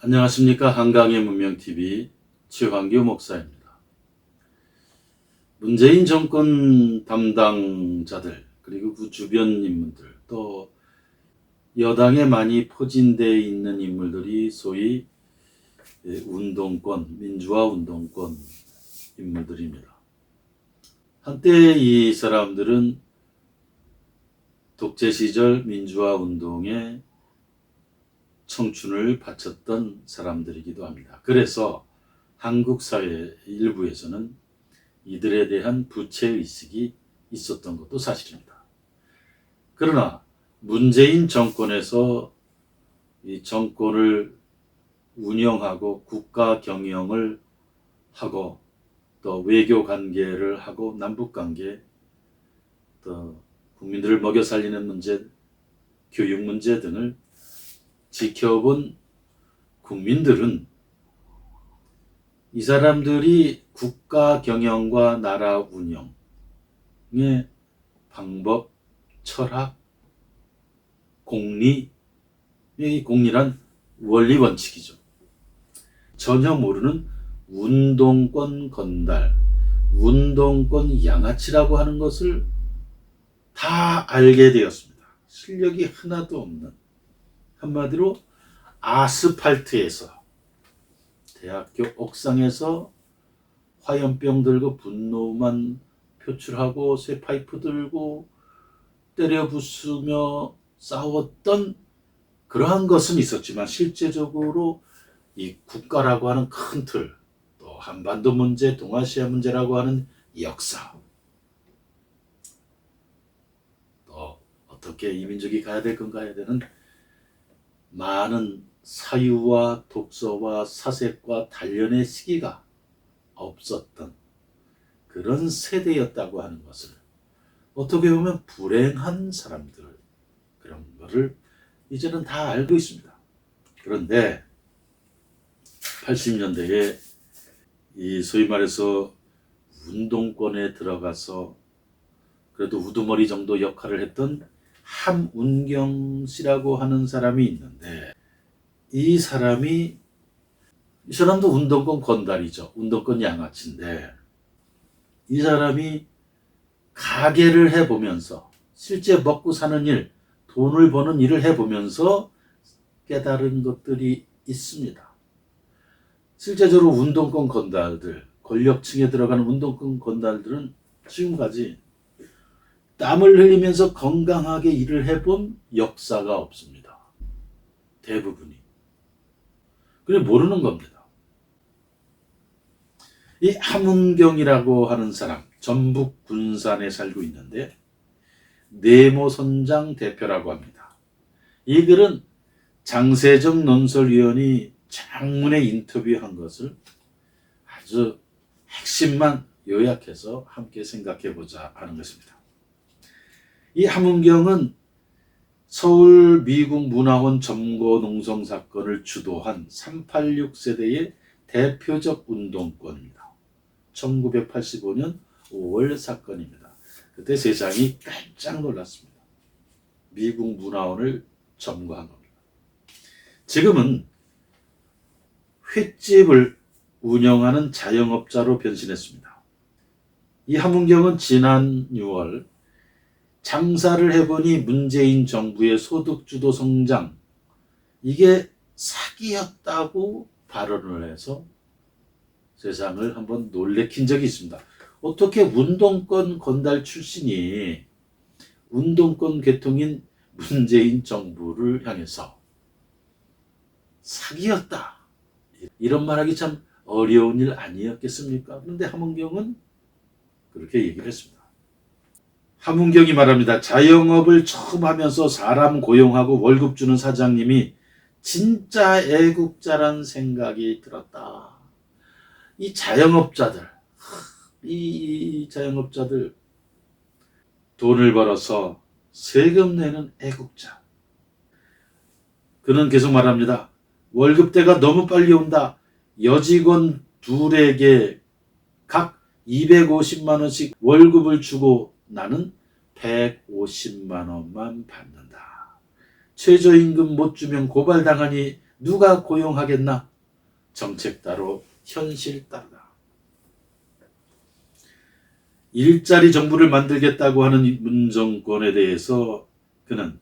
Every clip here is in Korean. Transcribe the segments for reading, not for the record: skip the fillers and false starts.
안녕하십니까. 한강의 문명TV 최환규 목사입니다. 문재인 정권 담당자들 그리고 그 주변 인물들 또 여당에 많이 포진되어 있는 인물들이 소위 운동권, 민주화 운동권 인물들입니다. 한때 이 사람들은 독재 시절 민주화 운동에 청춘을 바쳤던 사람들이기도 합니다. 그래서 한국 사회 일부에서는 이들에 대한 부채의식이 있었던 것도 사실입니다. 그러나 문재인 정권에서 이 정권을 운영하고 국가 경영을 하고 또 외교 관계를 하고 남북 관계 또 국민들을 먹여 살리는 문제, 교육 문제 등을 지켜본 국민들은 이 사람들이 국가 경영과 나라 운영의 방법, 철학, 공리, 이 공리란 원리 원칙이죠. 전혀 모르는 운동권 건달, 운동권 양아치라고 하는 것을 다 알게 되었습니다. 실력이 하나도 없는, 한마디로 아스팔트에서 대학교 옥상에서 화염병 들고 분노만 표출하고 쇠파이프 들고 때려 부수며 싸웠던 그러한 것은 있었지만 실제적으로 이 국가라고 하는 큰 틀, 또 한반도 문제, 동아시아 문제라고 하는 역사, 또 어떻게 이 민족이 가야 될 건가에 대한 많은 사유와 독서와 사색과 단련의 시기가 없었던 그런 세대였다고 하는 것을 어떻게 보면 불행한 사람들, 그런 거를 이제는 다 알고 있습니다. 그런데 80년대에 이 소위 말해서 운동권에 들어가서 그래도 우두머리 정도 역할을 했던 함운경 씨라고 하는 사람이 있는데 이 사람도 운동권 건달이죠. 운동권 양아치인데 이 사람이 가게를 해보면서 실제 먹고 사는 일, 돈을 버는 일을 해보면서 깨달은 것들이 있습니다. 실제적으로 운동권 건달들, 권력층에 들어가는 운동권 건달들은 지금까지 땀을 흘리면서 건강하게 일을 해본 역사가 없습니다. 대부분이. 그래 모르는 겁니다. 이 함은경이라고 하는 사람, 전북 군산에 살고 있는데 내모선장 대표라고 합니다. 이 글은 장세정 논설위원이 장문에 인터뷰한 것을 아주 핵심만 요약해서 함께 생각해보자 하는 것입니다. 이 함은경은 서울 미국 문화원 점거 농성 사건을 주도한 386 세대의 대표적 운동권입니다. 1985년 5월 사건입니다. 그때 세상이 깜짝 놀랐습니다. 미국 문화원을 점거한 겁니다. 지금은 횟집을 운영하는 자영업자로 변신했습니다. 이 함은경은 지난 6월 장사를 해보니 문재인 정부의 소득주도 성장, 이게 사기였다고 발언을 해서 세상을 한번 놀래킨 적이 있습니다. 어떻게 운동권 건달 출신이 운동권 계통인 문재인 정부를 향해서 사기였다, 이런 말하기 참 어려운 일 아니었겠습니까? 그런데 함은경은 그렇게 얘기를 했습니다. 함은경이 말합니다. 자영업을 처음 하면서 사람 고용하고 월급 주는 사장님이 진짜 애국자란 생각이 들었다. 이 자영업자들 돈을 벌어서 세금 내는 애국자. 그는 계속 말합니다. 월급대가 너무 빨리 온다. 여직원 둘에게 각 250만 원씩 월급을 주고 나는 150만 원만 받는다. 최저임금 못 주면 고발당하니 누가 고용하겠나? 정책 따로 현실 따르다. 일자리 정부를 만들겠다고 하는 문정권에 대해서 그는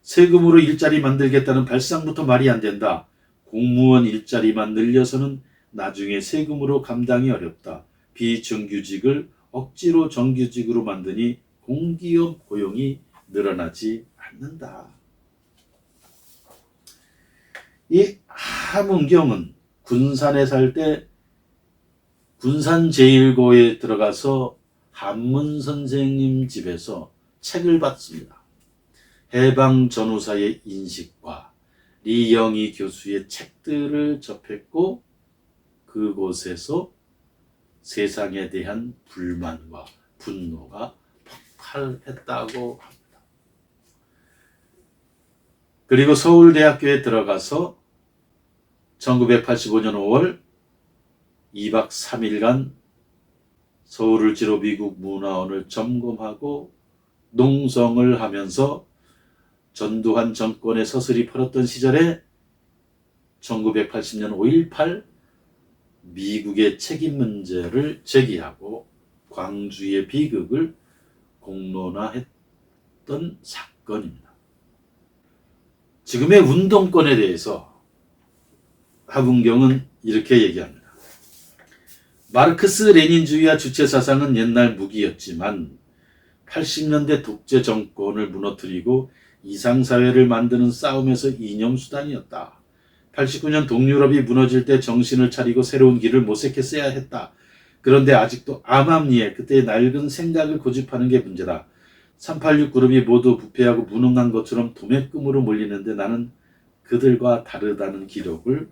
세금으로 일자리 만들겠다는 발상부터 말이 안 된다. 공무원 일자리만 늘려서는 나중에 세금으로 감당이 어렵다. 비정규직을 억지로 정규직으로 만드니 공기업 고용이 늘어나지 않는다. 이 함은경은 군산에 살 때 군산제일고에 들어가서 한문 선생님 집에서 책을 봤습니다. 해방 전후사의 인식과 리영희 교수의 책들을 접했고 그곳에서 세상에 대한 불만과 분노가 폭발했다고 합니다. 그리고 서울대학교에 들어가서 1985년 5월 2박 3일간 서울을 지로 미국 문화원을 점검하고 농성을 하면서 전두환 정권의 서슬이 펄었던 시절에 1980년 5.18 미국의 책임 문제를 제기하고 광주의 비극을 공론화했던 사건입니다. 지금의 운동권에 대해서 함은경은 이렇게 얘기합니다. 마르크스 레닌주의와 주체사상은 옛날 무기였지만 80년대 독재 정권을 무너뜨리고 이상사회를 만드는 싸움에서 이념수단이었다. 89년 동유럽이 무너질 때 정신을 차리고 새로운 길을 모색했어야 했다. 그런데 아직도 암암리에 그때의 낡은 생각을 고집하는 게 문제다. 386 그룹이 모두 부패하고 무능한 것처럼 도매금으로 몰리는데 나는 그들과 다르다는 기록을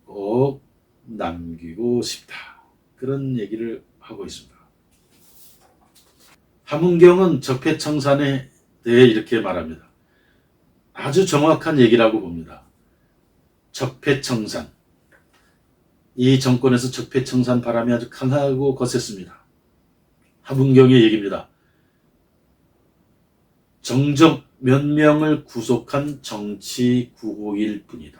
꼭 남기고 싶다. 그런 얘기를 하고 있습니다. 함은경은 적폐청산에 대해 이렇게 말합니다. 아주 정확한 얘기라고 봅니다. 적폐청산. 이 정권에서 적폐청산 바람이 아주 강하고 거셌습니다. 함은경의 얘기입니다. 정적 몇 명을 구속한 정치 구호일 뿐이다.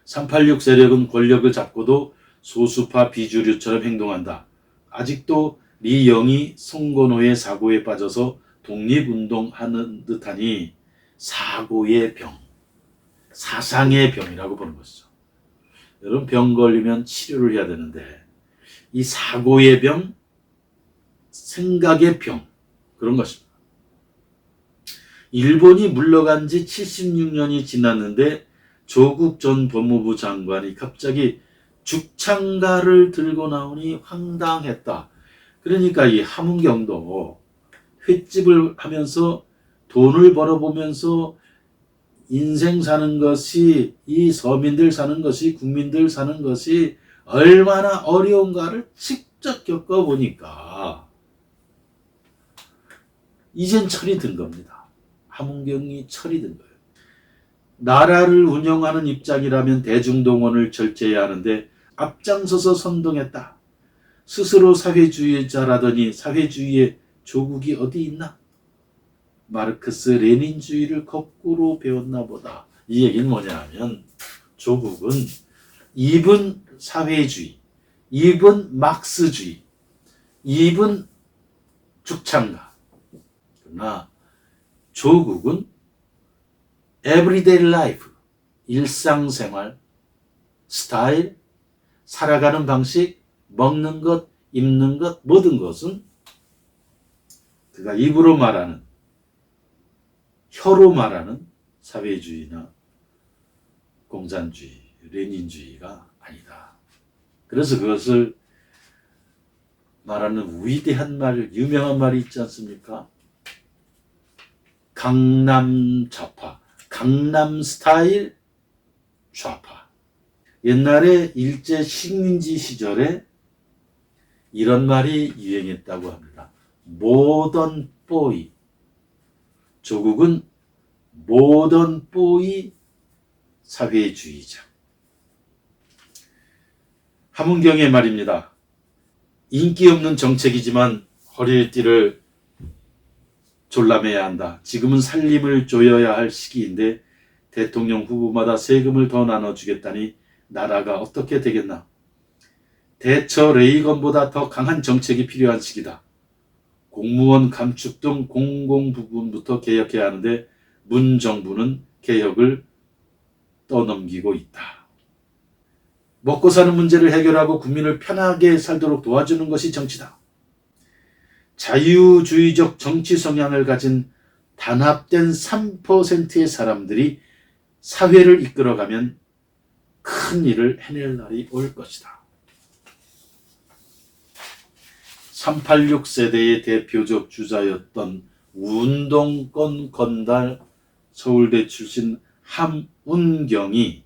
386 세력은 권력을 잡고도 소수파 비주류처럼 행동한다. 아직도 리영이 송건호의 사고에 빠져서 독립운동하는 듯하니 사고의 병, 사상의 병이라고 보는 것이죠. 여러분 병 걸리면 치료를 해야 되는데 이 사고의 병, 생각의 병 그런 것입니다. 일본이 물러간 지 76년이 지났는데 조국 전 법무부 장관이 갑자기 죽창가를 들고 나오니 황당했다. 그러니까 이 함은경도 횟집을 하면서 돈을 벌어보면서 인생 사는 것이 이 서민들 사는 것이 국민들 사는 것이 얼마나 어려운가를 직접 겪어보니까 이젠 철이 든 겁니다. 함은경이 철이 든 거예요. 나라를 운영하는 입장이라면 대중동원을 절제해야 하는데 앞장서서 선동했다. 스스로 사회주의자라더니 사회주의의 조국이 어디 있나? 마르크스 레닌주의를 거꾸로 배웠나 보다. 이 얘기는 뭐냐 하면 조국은 입은 사회주의, 입은 막스주의, 입은 죽창가. 그러나 조국은 everyday life, 일상생활, 스타일, 살아가는 방식, 먹는 것, 입는 것, 모든 것은 그가 입으로 말하는, 혀로 말하는 사회주의나 공산주의, 레닌주의가 아니다. 그래서 그것을 말하는 위대한 말, 유명한 말이 있지 않습니까? 강남 좌파, 강남 스타일 좌파. 옛날에 일제 식민지 시절에 이런 말이 유행했다고 합니다. 모던 보이. 조국은 모던 보이 사회주의자. 함은경의 말입니다. 인기 없는 정책이지만 허리띠를 졸라매야 한다. 지금은 살림을 조여야 할 시기인데 대통령 후보마다 세금을 더 나눠주겠다니 나라가 어떻게 되겠나. 대처 레이건보다 더 강한 정책이 필요한 시기다. 공무원 감축 등 공공 부분부터 개혁해야 하는데 문 정부는 개혁을 떠넘기고 있다. 먹고 사는 문제를 해결하고 국민을 편하게 살도록 도와주는 것이 정치다. 자유주의적 정치 성향을 가진 단합된 3%의 사람들이 사회를 이끌어가면 큰 일을 해낼 날이 올 것이다. 386 세대의 대표적 주자였던 운동권 건달 서울대 출신 함운경이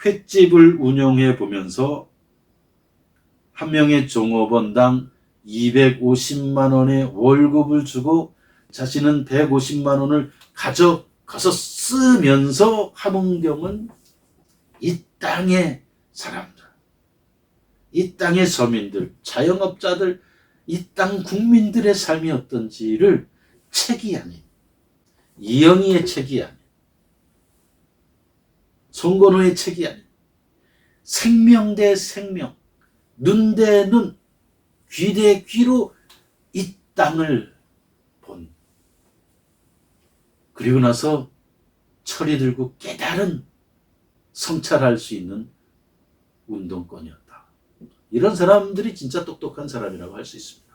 횟집을 운영해 보면서 한 명의 종업원당 250만 원의 월급을 주고 자신은 150만 원을 가져가서 쓰면서 함운경은 이 땅의 사람들, 이 땅의 서민들, 자영업자들, 이 땅 국민들의 삶이 어떤지를 책이 아닌, 이영희의 책이 아닌, 송건호의 책이 아닌, 생명 대 생명, 눈 대 눈, 귀 대 귀로 이 땅을 본, 그리고 나서 철이 들고 깨달은 성찰할 수 있는 운동권이었다. 이런 사람들이 진짜 똑똑한 사람이라고 할 수 있습니다.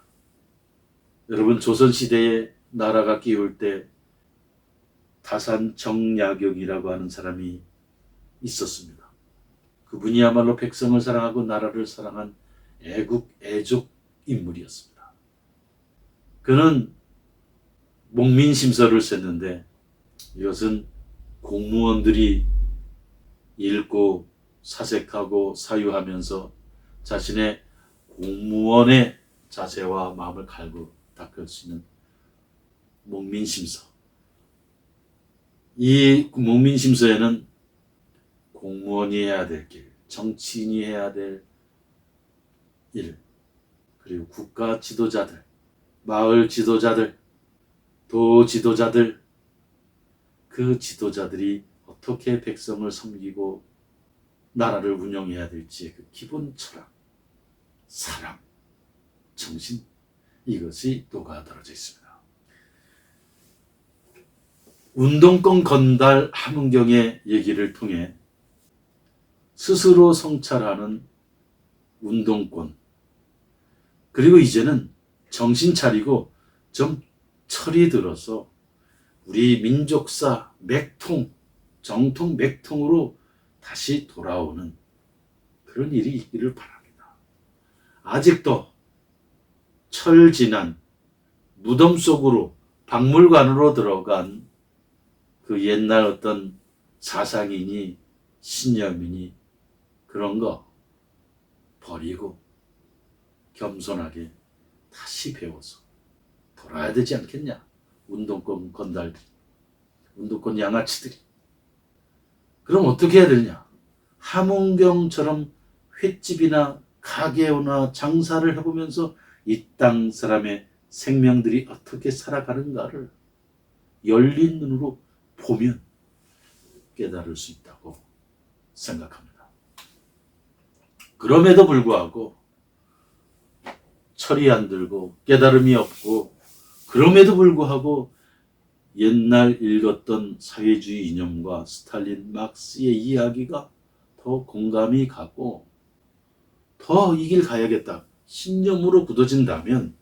여러분, 조선시대에 나라가 끼울 때 타산정야경이라고 하는 사람이 있었습니다. 그분이야말로 백성을 사랑하고 나라를 사랑한 애국 인물이었습니다. 그는 목민심서를 썼는데 이것은 공무원들이 읽고 사색하고 사유하면서 자신의 공무원의 자세와 마음을 갈고 닦을 수 있는 목민심서. 이 목민심서에는 공무원이 해야 될 길, 정치인이 해야 될 일, 그리고 국가 지도자들, 마을 지도자들, 도 지도자들, 그 지도자들이 어떻게 백성을 섬기고 나라를 운영해야 될지 그 기본 철학, 사람, 정신, 이것이 녹아들어져 있습니다. 운동권 건달 함은경의 얘기를 통해 스스로 성찰하는 운동권, 그리고 이제는 정신 차리고 좀 철이 들어서 우리 민족사 맥통, 정통 맥통으로 다시 돌아오는 그런 일이 있기를 바랍니다. 아직도 철지난 무덤 속으로 박물관으로 들어간 그 옛날 어떤 사상이니 신념이니 그런 거 버리고 겸손하게 다시 배워서 돌아야 되지 않겠냐. 운동권 건달들이, 운동권 양아치들이. 그럼 어떻게 해야 되냐. 함은경처럼 횟집이나 가게나 장사를 해보면서 이 땅 사람의 생명들이 어떻게 살아가는가를 열린 눈으로 보면 깨달을 수 있다고 생각합니다. 그럼에도 불구하고 철이 안 들고 깨달음이 없고, 그럼에도 불구하고 옛날 읽었던 사회주의 이념과 스탈린, 막스의 이야기가 더 공감이 가고 더 이 길 가야겠다 신념으로 굳어진다면,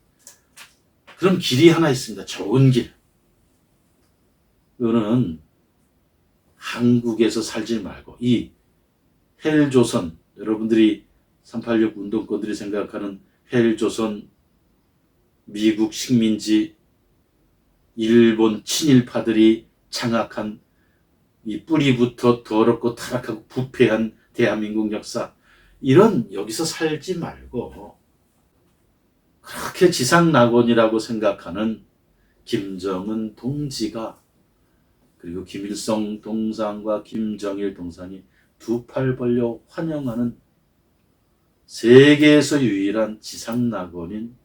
그럼 길이 하나 있습니다. 좋은 길. 그거는 한국에서 살지 말고 이 헬조선, 여러분들이 386 운동권들이 생각하는 헬조선, 미국 식민지, 일본 친일파들이 장악한 이 뿌리부터 더럽고 타락하고 부패한 대한민국 역사, 이런 여기서 살지 말고 그렇게 지상낙원이라고 생각하는 김정은 동지가, 그리고 김일성 동상과 김정일 동상이 두 팔 벌려 환영하는 세계에서 유일한 지상낙원인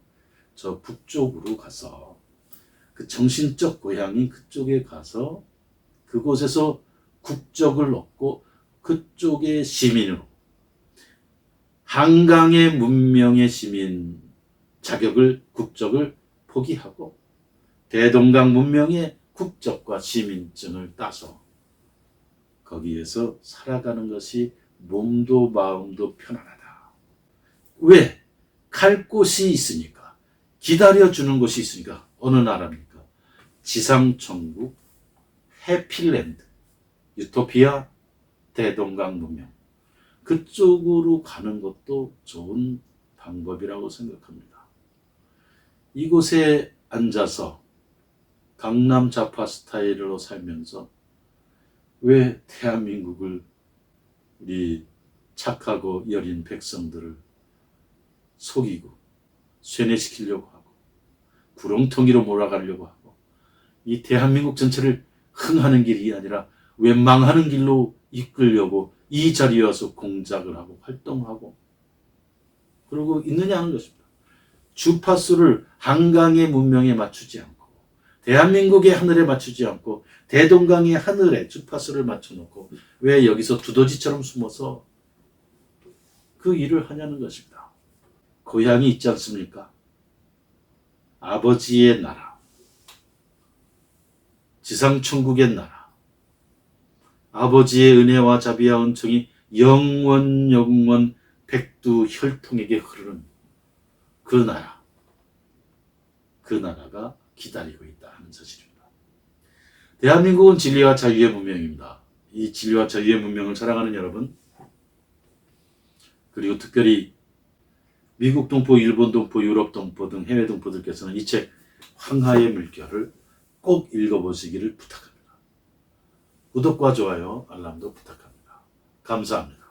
저 북쪽으로 가서 그 정신적 고향이 그쪽에 가서 그곳에서 국적을 얻고 그쪽의 시민으로 한강의 문명의 시민 자격을 국적을 포기하고 대동강 문명의 국적과 시민증을 따서 거기에서 살아가는 것이 몸도 마음도 편안하다. 왜? 갈 곳이 있으니까. 기다려주는 곳이 있으니까. 어느 나라입니까? 지상천국, 해피랜드, 유토피아, 대동강 문명. 그쪽으로 가는 것도 좋은 방법이라고 생각합니다. 이곳에 앉아서 강남 좌파 스타일로 살면서 왜 대한민국을 우리 착하고 여린 백성들을 속이고 쇠뇌시키려고 하고 구렁텅이로 몰아가려고 하고 이 대한민국 전체를 흥하는 길이 아니라 왜 망하는 길로 이끌려고 이 자리에 와서 공작을 하고 활동하고 그러고 있느냐 하는 것입니다. 주파수를 한강의 문명에 맞추지 않고 대한민국의 하늘에 맞추지 않고 대동강의 하늘에 주파수를 맞춰놓고 왜 여기서 두더지처럼 숨어서 그 일을 하냐는 것입니다. 고향이 있지 않습니까? 아버지의 나라, 지상천국의 나라, 아버지의 은혜와 자비와 은총이 영원 백두 혈통에게 흐르는 그 나라, 그 나라가 기다리고 있다 하는 사실입니다. 대한민국은 진리와 자유의 문명입니다. 이 진리와 자유의 문명을 사랑하는 여러분, 그리고 특별히 미국 동포, 일본 동포, 유럽 동포 등 해외 동포들께서는 이 책 황하의 물결을 꼭 읽어보시기를 부탁합니다. 구독과 좋아요, 알람도 부탁합니다. 감사합니다.